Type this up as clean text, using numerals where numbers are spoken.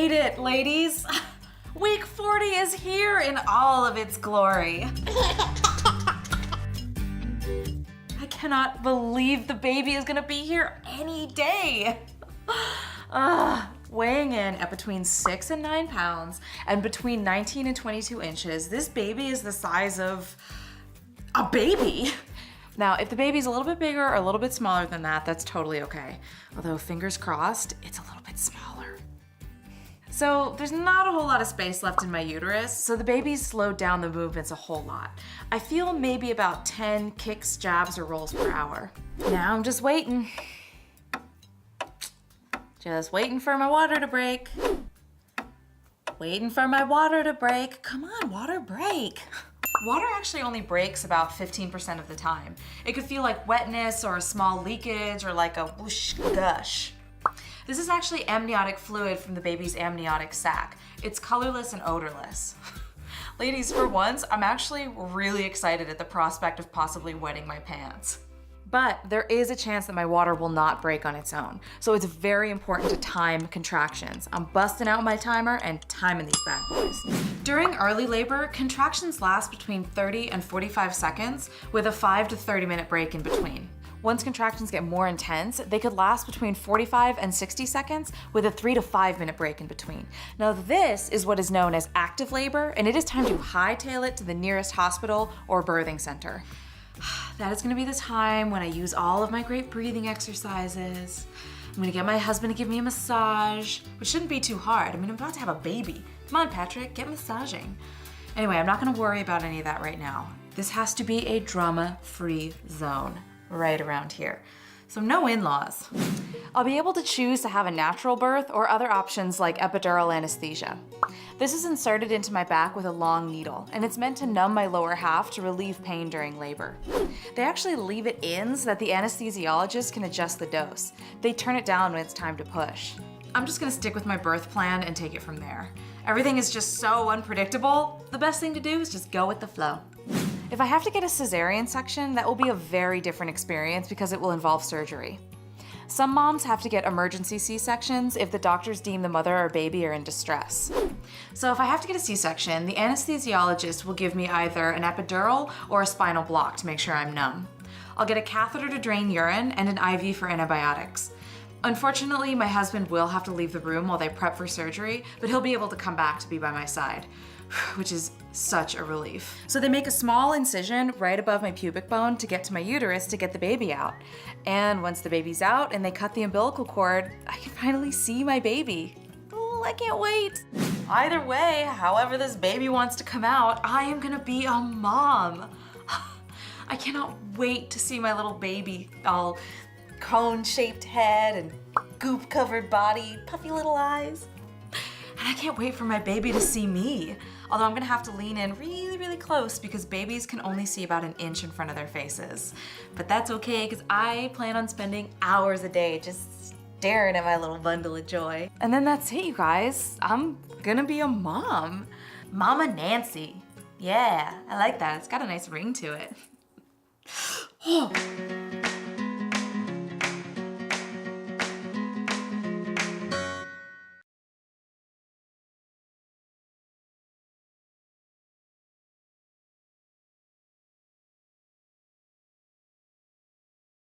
made it, ladies. Week 40 is here in all of its glory. I cannot believe the baby is gonna be here any day. Weighing in at between 6 and 9 pounds and between 19 and 22 inches, this baby is the size of a baby. Now, if the baby's a little bit bigger or a little bit smaller than that, that's totally okay. Although, fingers crossed, it's a little bit smaller. So there's not a whole lot of space left in my uterus, so the baby's slowed down the movements a whole lot. I feel maybe about 10 kicks, jabs, or rolls per hour. Now I'm just waiting. Just waiting for my water to break. Waiting for my water to break. Come on, water, break. Water actually only breaks about 15% of the time. It could feel like wetness or a small leakage or like a whoosh gush. This is actually amniotic fluid from the baby's amniotic sac. It's colorless and odorless. Ladies, for once, I'm actually really excited at the prospect of possibly wetting my pants. But there is a chance that my water will not break on its own, so it's very important to time contractions. I'm busting out my timer and timing these bad boys. During early labor, contractions last between 30 and 45 seconds with a 5 to 30 minute break in between. Once contractions get more intense, they could last between 45 and 60 seconds with a 3 to 5 minute break in between. Now this is what is known as active labor, and it is time to hightail it to the nearest hospital or birthing center. That is gonna be the time when I use all of my great breathing exercises. I'm gonna get my husband to give me a massage, which shouldn't be too hard. I mean, I'm about to have a baby. Come on, Patrick, get massaging. Anyway, I'm not gonna worry about any of that right now. This has to be a drama-free zone right around here. So no in-laws. I'll be able to choose to have a natural birth or other options like epidural anesthesia. This is inserted into my back with a long needle, and it's meant to numb my lower half to relieve pain during labor. They actually leave it in so that the anesthesiologist can adjust the dose. They turn it down when it's time to push. I'm just gonna stick with my birth plan and take it from there. Everything is just so unpredictable. The best thing to do is just go with the flow. If I have to get a cesarean section, that will be a very different experience because it will involve surgery. Some moms have to get emergency C-sections if the doctors deem the mother or baby are in distress. So if I have to get a C-section, the anesthesiologist will give me either an epidural or a spinal block to make sure I'm numb. I'll get a catheter to drain urine and an IV for antibiotics. Unfortunately, my husband will have to leave the room while they prep for surgery, but he'll be able to come back to be by my side, which is such a relief. So they make a small incision right above my pubic bone to get to my uterus to get the baby out. And once the baby's out and they cut the umbilical cord, I can finally see my baby. Oh, I can't wait. Either way, however this baby wants to come out, I am gonna be a mom. I cannot wait to see my little baby, all cone-shaped head and goop-covered body, puffy little eyes. And I can't wait for my baby to see me. Although I'm gonna have to lean in really, really close because babies can only see about an inch in front of their faces. But that's okay, because I plan on spending hours a day just staring at my little bundle of joy. And then that's it, you guys. I'm gonna be a mom. Mama Nancy. Yeah, I like that. It's got a nice ring to it.